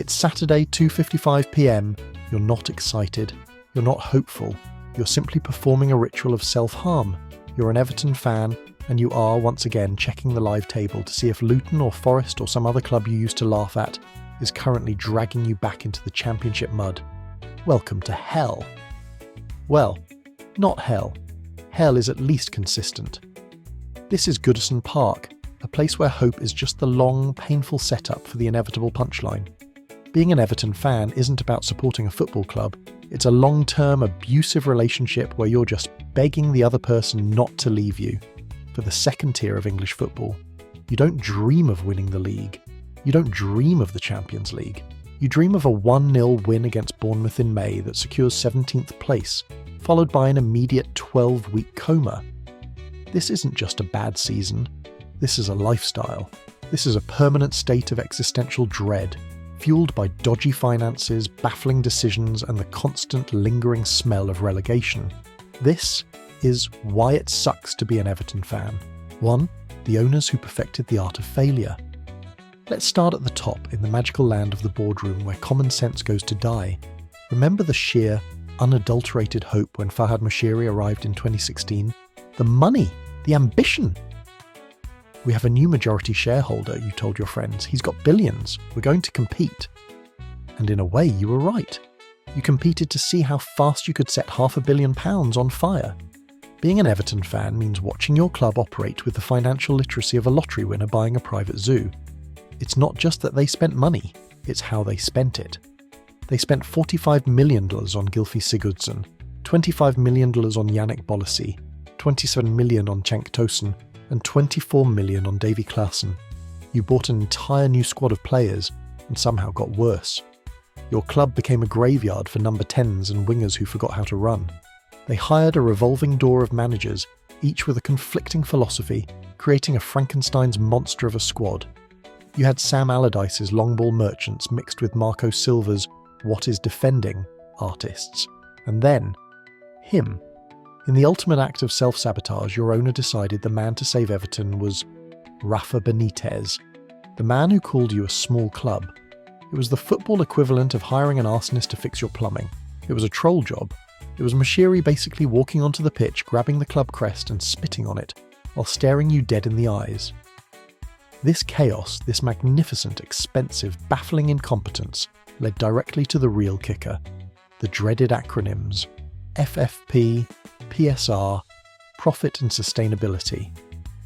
It's Saturday, 2:55 p.m. You're not excited. You're not hopeful. You're simply performing a ritual of self-harm. You're an Everton fan, and you are, once again, checking the live table to see if Luton or Forest or some other club you used to laugh at is currently dragging you back into the Championship mud. Welcome to hell. Well, not hell. Hell is at least consistent. This is Goodison Park, a place where hope is just the long, painful setup for the inevitable punchline. Being an Everton fan isn't about supporting a football club. It's a long-term, abusive relationship where you're just begging the other person not to leave you. For the second tier of English football, you don't dream of winning the league. You don't dream of the Champions League. You dream of a 1-0 win against Bournemouth in May that secures 17th place, followed by an immediate 12-week coma. This isn't just a bad season. This is a lifestyle. This is a permanent state of existential dread, fueled by dodgy finances, baffling decisions, and the constant lingering smell of relegation. This is why it sucks to be an Everton fan. 1. The owners who perfected the art of failure. Let's start at the top, in the magical land of the boardroom where common sense goes to die. Remember the sheer, unadulterated hope when Farhad Moshiri arrived in 2016? The money! The ambition! We have a new majority shareholder, you told your friends. He's got billions. We're going to compete. And in a way, you were right. You competed to see how fast you could set £500 million on fire. Being an Everton fan means watching your club operate with the financial literacy of a lottery winner buying a private zoo. It's not just that they spent money, it's how they spent it. They spent $45 million on Gylfi Sigurdsson, $25 million on Yannick Bolasie, $27 million on Cenk Tosun, and $24 million on Davy Klaassen. You bought an entire new squad of players and somehow got worse. Your club became a graveyard for number 10s and wingers who forgot how to run. They hired a revolving door of managers, each with a conflicting philosophy, creating a Frankenstein's monster of a squad. You had Sam Allardyce's long ball merchants mixed with Marco Silva's what is defending artists. And then, him. In the ultimate act of self-sabotage, your owner decided the man to save Everton was Rafa Benitez, the man who called you a small club. It was the football equivalent of hiring an arsonist to fix your plumbing. It was a troll job. It was Moshiri basically walking onto the pitch, grabbing the club crest and spitting on it, while staring you dead in the eyes. This chaos, this magnificent, expensive, baffling incompetence led directly to the real kicker, the dreaded acronyms FFP, PSR, Profit and Sustainability.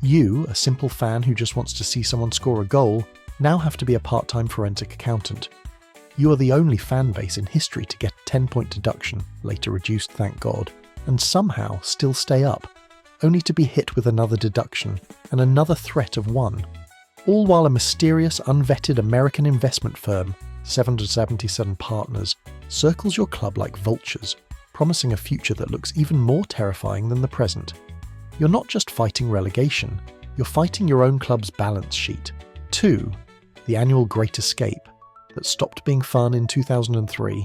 You, a simple fan who just wants to see someone score a goal, now have to be a part-time forensic accountant. You are the only fan base in history to get a 10-point deduction, later reduced thank God, and somehow still stay up, only to be hit with another deduction and another threat of 1. All while a mysterious, unvetted American investment firm, 777 Partners, circles your club like vultures, promising a future that looks even more terrifying than the present. You're not just fighting relegation, you're fighting your own club's balance sheet. 2. The annual Great Escape, that stopped being fun in 2003.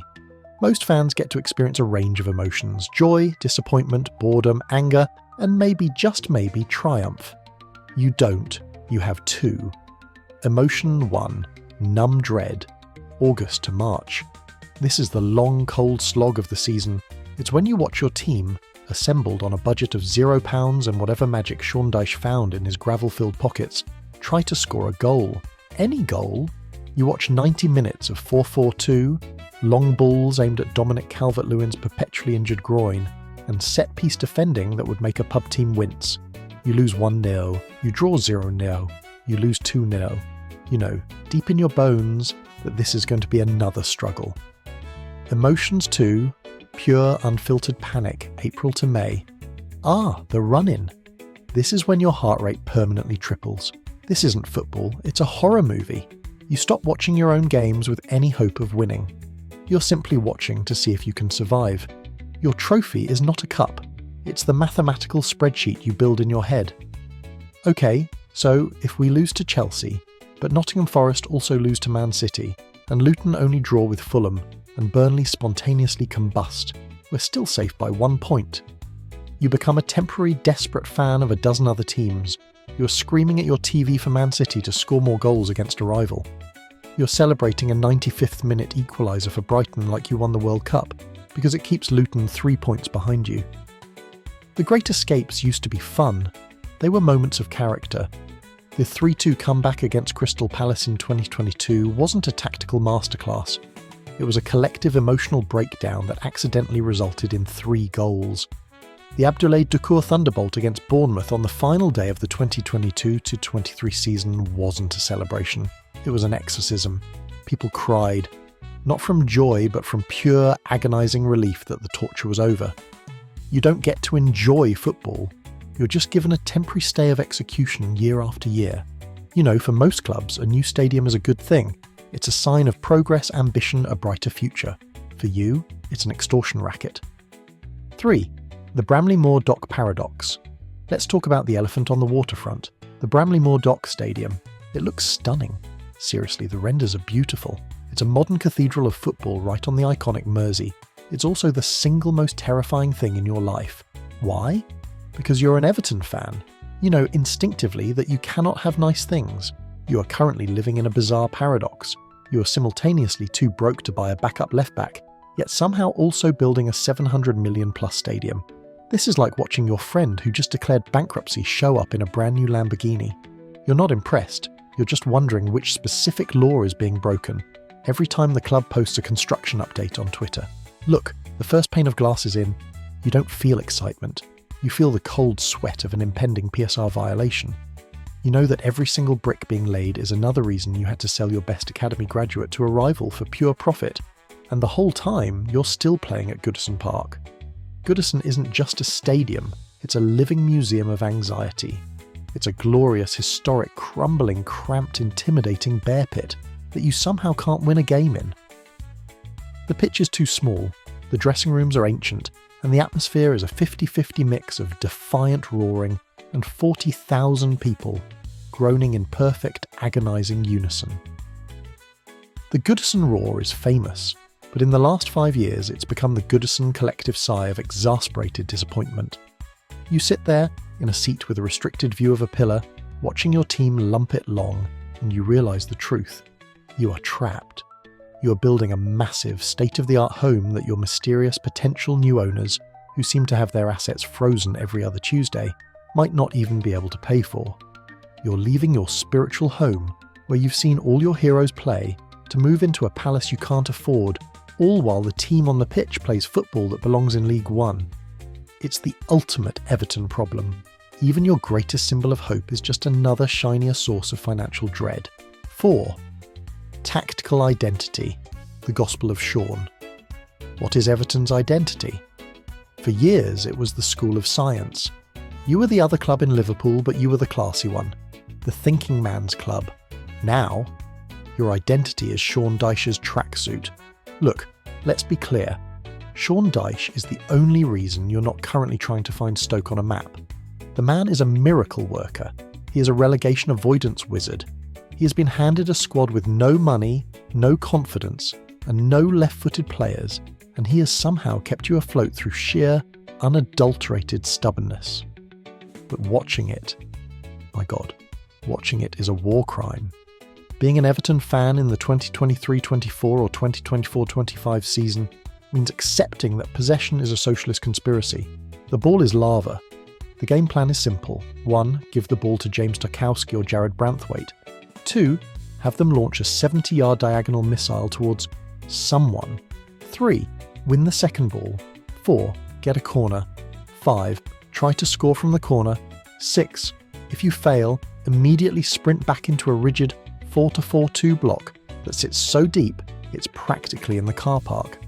Most fans get to experience a range of emotions: joy, disappointment, boredom, anger, and maybe, just maybe, triumph. You don't. You have 2. Emotion 1. Numb dread. August to March. This is the long, cold slog of the season. It's when you watch your team, assembled on a budget of £0 and whatever magic Sean Dyche found in his gravel-filled pockets, try to score a goal. Any goal. You watch 90 minutes of 4-4-2, long balls aimed at Dominic Calvert-Lewin's perpetually injured groin, and set-piece defending that would make a pub team wince. You lose 1-0, you draw 0-0, you lose 2-0. You know, deep in your bones, that this is going to be another struggle. Emotions 2. Pure, unfiltered panic, April to May. The run-in. This is when your heart rate permanently triples. This isn't football, it's a horror movie. You stop watching your own games with any hope of winning. You're simply watching to see if you can survive. Your trophy is not a cup. It's the mathematical spreadsheet you build in your head. Okay, so if we lose to Chelsea, but Nottingham Forest also lose to Man City, and Luton only draw with Fulham, and Burnley spontaneously combust, we're still safe by 1 point. You become a temporary desperate fan of a dozen other teams. You're screaming at your TV for Man City to score more goals against a rival. You're celebrating a 95th minute equaliser for Brighton like you won the World Cup, because it keeps Luton 3 points behind you. The Great Escapes used to be fun. They were moments of character. The 3-2 comeback against Crystal Palace in 2022 wasn't a tactical masterclass. It was a collective emotional breakdown that accidentally resulted in 3 goals. The Abdoulaye Doucouré thunderbolt against Bournemouth on the final day of the 2022-23 season wasn't a celebration. It was an exorcism. People cried, not from joy but from pure, agonising relief that the torture was over. You don't get to enjoy football. You're just given a temporary stay of execution year after year. You know, for most clubs, a new stadium is a good thing. It's a sign of progress, ambition, a brighter future. For you, it's an extortion racket. 3. The Bramley-Moore Dock paradox. Let's talk about the elephant on the waterfront, the Bramley-Moore Dock Stadium. It looks stunning. Seriously, the renders are beautiful. It's a modern cathedral of football right on the iconic Mersey. It's also the single most terrifying thing in your life. Why? Because you're an Everton fan. You know instinctively that you cannot have nice things. You are currently living in a bizarre paradox. You are simultaneously too broke to buy a backup left-back, yet somehow also building a 700 million plus stadium. This is like watching your friend who just declared bankruptcy show up in a brand new Lamborghini. You're not impressed, you're just wondering which specific law is being broken every time the club posts a construction update on Twitter. Look, the first pane of glass is in. You don't feel excitement. You feel the cold sweat of an impending PSR violation. You know that every single brick being laid is another reason you had to sell your best academy graduate to a rival for pure profit. And the whole time, you're still playing at Goodison Park. Goodison isn't just a stadium, it's a living museum of anxiety. It's a glorious, historic, crumbling, cramped, intimidating bear pit that you somehow can't win a game in. The pitch is too small, the dressing rooms are ancient, and the atmosphere is a 50-50 mix of defiant roaring and 40,000 people groaning in perfect, agonising unison. The Goodison roar is famous, but in the last 5 years it's become the Goodison collective sigh of exasperated disappointment. You sit there, in a seat with a restricted view of a pillar, watching your team lump it long, and you realise the truth. You are trapped. You are building a massive, state-of-the-art home that your mysterious potential new owners, who seem to have their assets frozen every other Tuesday, might not even be able to pay for. You're leaving your spiritual home, where you've seen all your heroes play, to move into a palace you can't afford, all while the team on the pitch plays football that belongs in League One. It's the ultimate Everton problem. Even your greatest symbol of hope is just another shinier source of financial dread. 4. Tactical identity, the gospel of Sean. What is Everton's identity? For years it was the school of science. You were the other club in Liverpool, but you were the classy one, the thinking man's club. Now, your identity is Sean Dyche's tracksuit. Look, let's be clear. Sean Dyche is the only reason you're not currently trying to find Stoke on a map. The man is a miracle worker. He is a relegation avoidance wizard. He has been handed a squad with no money, no confidence, and no left-footed players, and he has somehow kept you afloat through sheer, unadulterated stubbornness. But watching it, my God, watching it is a war crime. Being an Everton fan in the 2023-24 or 2024-25 season means accepting that possession is a socialist conspiracy. The ball is lava. The game plan is simple. 1. Give the ball to James Tarkowski or Jared Branthwaite. 2. Have them launch a 70-yard diagonal missile towards someone. 3. Win the second ball. 4. Get a corner. 5. Try to score from the corner. 6. If you fail, immediately sprint back into a rigid 4-4-2 block that sits so deep it's practically in the car park.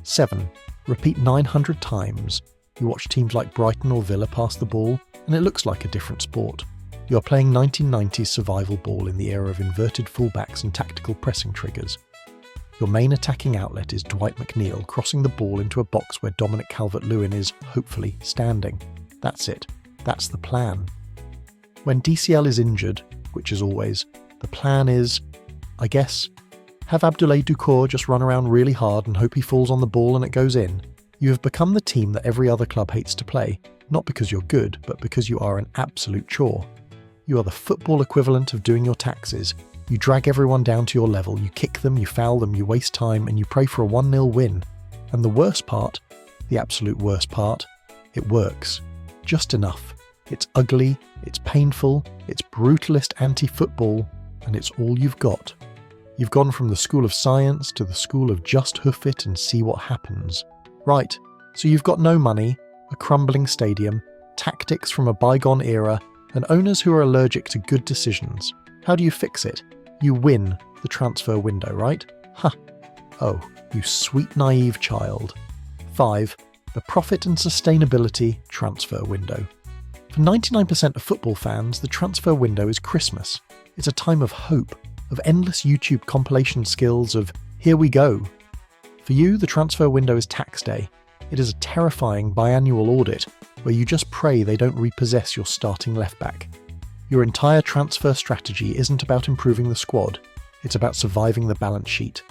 7. Repeat 900 times. You watch teams like Brighton or Villa pass the ball, and it looks like a different sport. You are playing 1990s survival ball in the era of inverted fullbacks and tactical pressing triggers. Your main attacking outlet is Dwight McNeil crossing the ball into a box where Dominic Calvert-Lewin is, hopefully, standing. That's it. That's the plan. When DCL is injured, which is always, the plan is, I guess, have Abdoulaye Doucouré just run around really hard and hope he falls on the ball and it goes in. You have become the team that every other club hates to play, not because you're good, but because you are an absolute chore. You are the football equivalent of doing your taxes. You drag everyone down to your level, you kick them, you foul them, you waste time, and you pray for a 1-0 win. And the worst part, the absolute worst part, it works. Just enough. It's ugly, it's painful, it's brutalist anti-football, and it's all you've got. You've gone from the school of science to the school of just hoof it and see what happens. Right, so you've got no money, a crumbling stadium, tactics from a bygone era, and owners who are allergic to good decisions. How do you fix it? You win the transfer window, right? Huh. Oh, you sweet naive child. 5. The profit and sustainability transfer window. For 99% of football fans, the transfer window is Christmas. It's a time of hope, of endless YouTube compilation skills, of here we go. For you, the transfer window is tax day. It is a terrifying biannual audit where you just pray they don't repossess your starting left-back. Your entire transfer strategy isn't about improving the squad, it's about surviving the balance sheet.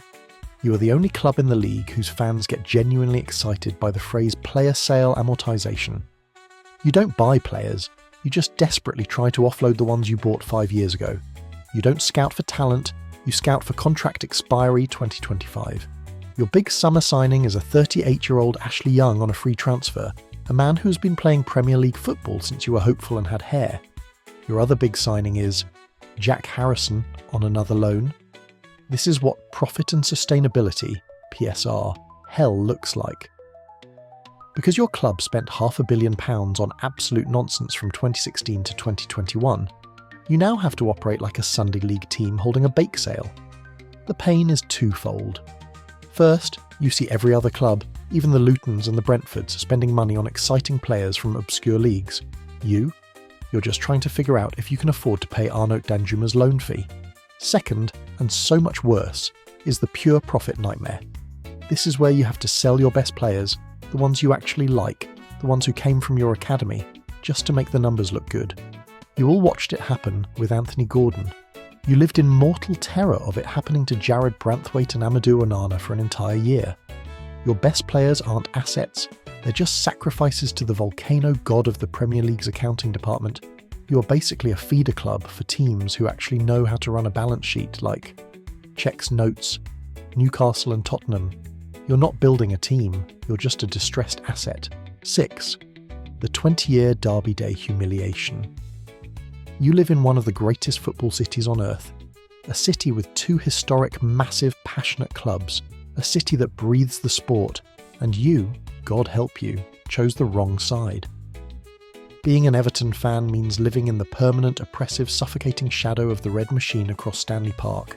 You are the only club in the league whose fans get genuinely excited by the phrase player sale amortization. You don't buy players, you just desperately try to offload the ones you bought 5 years ago. You don't scout for talent, you scout for contract expiry 2025. Your big summer signing is a 38-year-old Ashley Young on a free transfer, a man who has been playing Premier League football since you were hopeful and had hair. Your other big signing is Jack Harrison on another loan. This is what profit and sustainability, PSR, hell looks like. Because your club spent £500 million on absolute nonsense from 2016 to 2021, you now have to operate like a Sunday League team holding a bake sale. The pain is twofold. First, you see every other club, even the Lutons and the Brentfords, spending money on exciting players from obscure leagues. You're just trying to figure out if you can afford to pay Arnaut Danjuma's loan fee. Second, and so much worse, is the pure profit nightmare. This is where you have to sell your best players, the ones you actually like, the ones who came from your academy, just to make the numbers look good. You all watched it happen with Anthony Gordon. You lived in mortal terror of it happening to Jared Branthwaite and Amadou Onana for an entire year. Your best players aren't assets, they're just sacrifices to the volcano god of the Premier League's accounting department. You are basically a feeder club for teams who actually know how to run a balance sheet, like checks notes, Newcastle and Tottenham. You're not building a team, you're just a distressed asset. 6. The 20-year Derby Day humiliation. You live in one of the greatest football cities on earth, a city with 2 historic, massive, passionate clubs, a city that breathes the sport, and you, God help you, chose the wrong side. Being an Everton fan means living in the permanent, oppressive, suffocating shadow of the red machine across Stanley Park.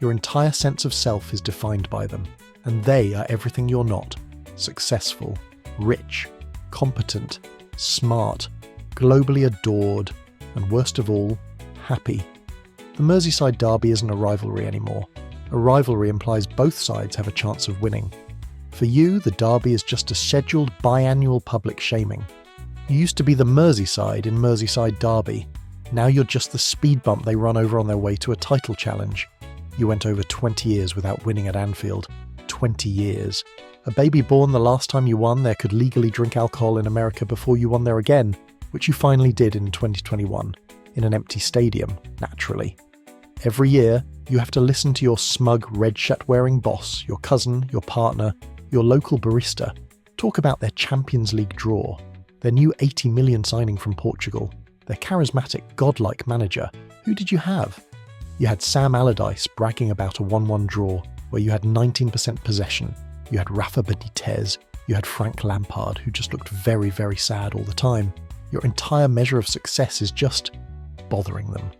Your entire sense of self is defined by them, and they are everything you're not: successful, rich, competent, smart, globally adored, and worst of all, happy. The Merseyside derby isn't a rivalry anymore. A rivalry implies both sides have a chance of winning. For you, the derby is just a scheduled biannual public shaming. You used to be the Merseyside in Merseyside derby. Now you're just the speed bump they run over on their way to a title challenge. You went over 20 years without winning at Anfield. 20 years. A baby born the last time you won there could legally drink alcohol in America before you won there again, which you finally did in 2021, in an empty stadium, naturally. Every year, you have to listen to your smug red shirt-wearing boss, your cousin, your partner, your local barista, talk about their Champions League draw, their new 80 million signing from Portugal, their charismatic, godlike manager. Who did you have? You had Sam Allardyce bragging about a 1-1 draw where you had 19% possession. You had Rafa Benitez. You had Frank Lampard, who just looked very, very sad all the time. Your entire measure of success is just bothering them.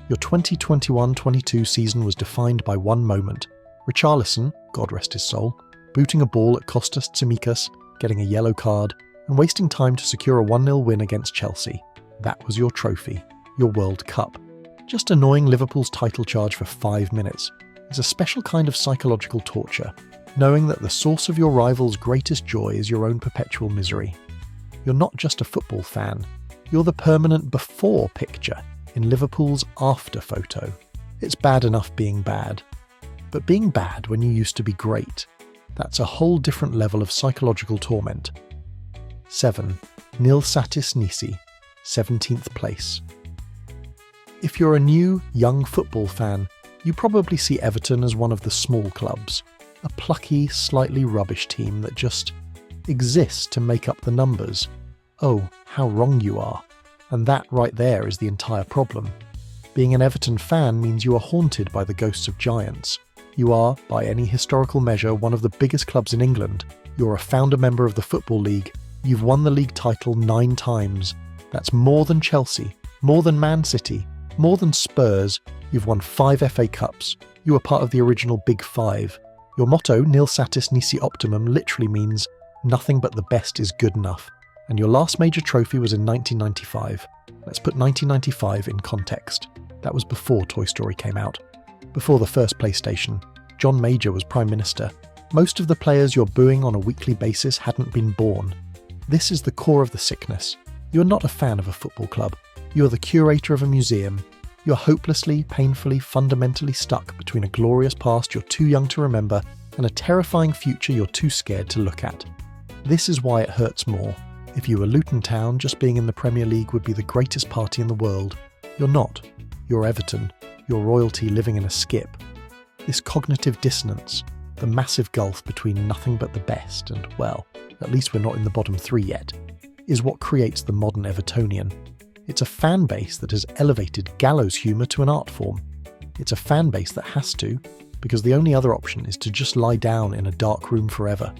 Your 2021-22 season was defined by one moment: Richarlison, God rest his soul, booting a ball at Kostas Tsimikas, getting a yellow card, and wasting time to secure a 1-0 win against Chelsea. That was your trophy, your World Cup. Just annoying Liverpool's title charge for 5 minutes is a special kind of psychological torture, knowing that the source of your rival's greatest joy is your own perpetual misery. You're not just a football fan, you're the permanent before picture in Liverpool's after photo. It's bad enough being bad. But being bad when you used to be great, that's a whole different level of psychological torment. 7. Nil Satis Nisi, 17th place. If you're a new, young football fan, you probably see Everton as one of the small clubs, a plucky, slightly rubbish team that just exists to make up the numbers. Oh, how wrong you are. And that right there is the entire problem. Being an Everton fan means you are haunted by the ghosts of giants. You are, by any historical measure, one of the biggest clubs in England. You're a founder member of the Football League. You've won the league title 9 times. That's more than Chelsea, more than Man City, more than Spurs. You've won 5 FA Cups. You are part of the original Big Five. Your motto, Nil Satis Nisi optimum, literally means nothing but the best is good enough. And your last major trophy was in 1995. Let's put 1995 in context. That was before Toy Story came out. Before the first PlayStation. John Major was Prime Minister. Most of the players you're booing on a weekly basis hadn't been born. This is the core of the sickness. You're not a fan of a football club. You're the curator of a museum. You're hopelessly, painfully, fundamentally stuck between a glorious past you're too young to remember and a terrifying future you're too scared to look at. This is why it hurts more. If you were Luton Town, just being in the Premier League would be the greatest party in the world. You're not. You're Everton. You're royalty living in a skip. This cognitive dissonance, the massive gulf between nothing but the best and, well, at least we're not in the bottom 3 yet, is what creates the modern Evertonian. It's a fan base that has elevated gallows humour to an art form. It's a fan base that has to, because the only other option is to just lie down in a dark room forever.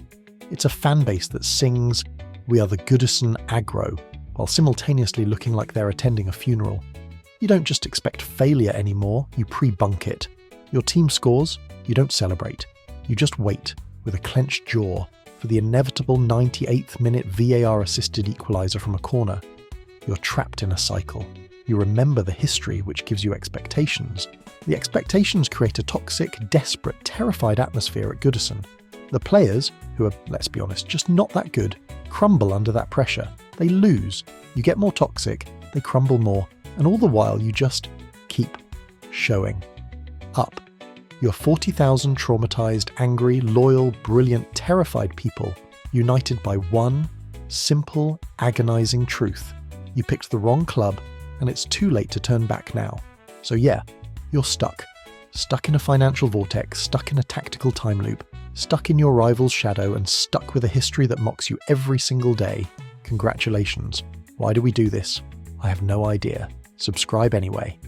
It's a fan base that sings, "We are the Goodison aggro," while simultaneously looking like they're attending a funeral. You don't just expect failure anymore, you pre-bunk it. Your team scores, you don't celebrate. You just wait, with a clenched jaw, for the inevitable 98th minute VAR-assisted equaliser from a corner. You're trapped in a cycle. You remember the history which gives you expectations. The expectations create a toxic, desperate, terrified atmosphere at Goodison. The players, who are, let's be honest, just not that good, crumble under that pressure. They lose. You get more toxic, they crumble more, and all the while you just keep showing up. You're 40,000 traumatised, angry, loyal, brilliant, terrified people, united by one simple, agonising truth. You picked the wrong club, and it's too late to turn back now. So yeah, you're stuck. Stuck in a financial vortex, stuck in a tactical time loop, stuck in your rival's shadow, and stuck with a history that mocks you every single day. Congratulations. Why do we do this? I have no idea. Subscribe anyway.